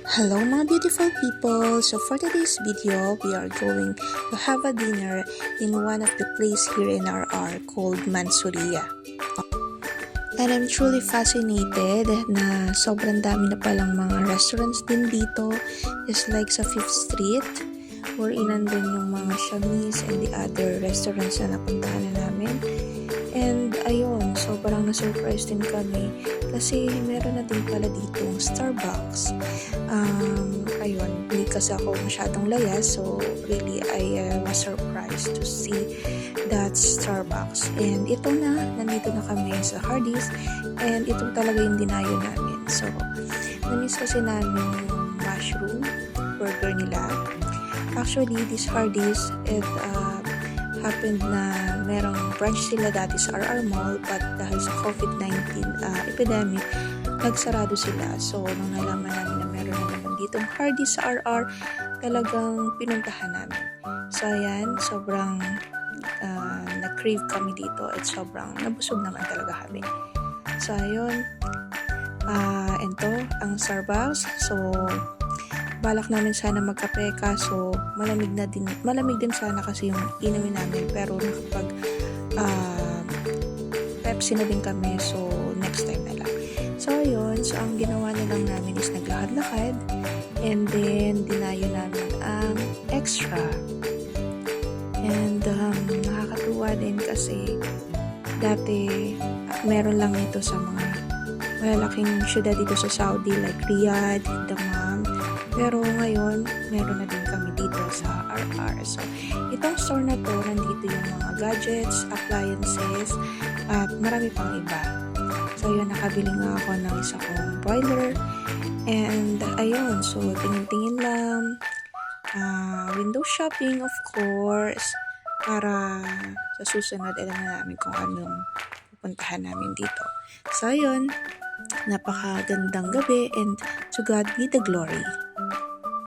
Hello mga beautiful people! So for today's video, we are going to have a dinner in one of the place here in RR called Mansouriya. And I'm truly fascinated na sobrang dami na palang mga restaurants din dito, just like sa 5th Street, wherein nandun yung mga Shamis and the other restaurants na napuntahan na namin. And ayun, sobrang na-surprise din kami kasi meron na din pala ditong Starbucks. Ayun, hindi kasi ako masyadong layas, so really I was surprised to see that Starbucks. And ito na, nandito na kami sa Hardee's and ito talaga yung dinayo namin. So, namiss kasi namin yung mushroom burger nila. Actually, this Hardee's, it happened na merong branch sila dati sa RR Mall, but dahil sa COVID-19 epidemic, nagsarado sila. So, nung nalaman namin na meron na naman ditong Hardee's sa RR, talagang pinuntahan namin. So, ayan, sobrang na-crave kami dito at sobrang nabusog naman talaga kami. So, ayun, ito ang Starbucks. So, balak namin sana magkape kaso malamig din sana kasi yung inumin namin, pero nakapag Pepsi na din kami, so next time na lang. So ayun, so ang ginawa na lang namin is naglakad-lakad and then dinayo namin ang extra. And nakakatuwa din kasi dati meron lang ito sa mga malalaking syudad dito sa Saudi like Riyadh, Dammam. Pero ngayon, meron na din kami dito sa RR. So, itong store na to, nandito yung mga gadgets, appliances, at marami pang iba. So, yun, nakabili nga ako ng isa kong broiler. And, ayun, so, tingin-tingin lang. Window shopping, of course. Para sa susunod, alam na namin kung anong pupuntahan namin dito. So, ayun, napakagandang gabi and to God be the glory.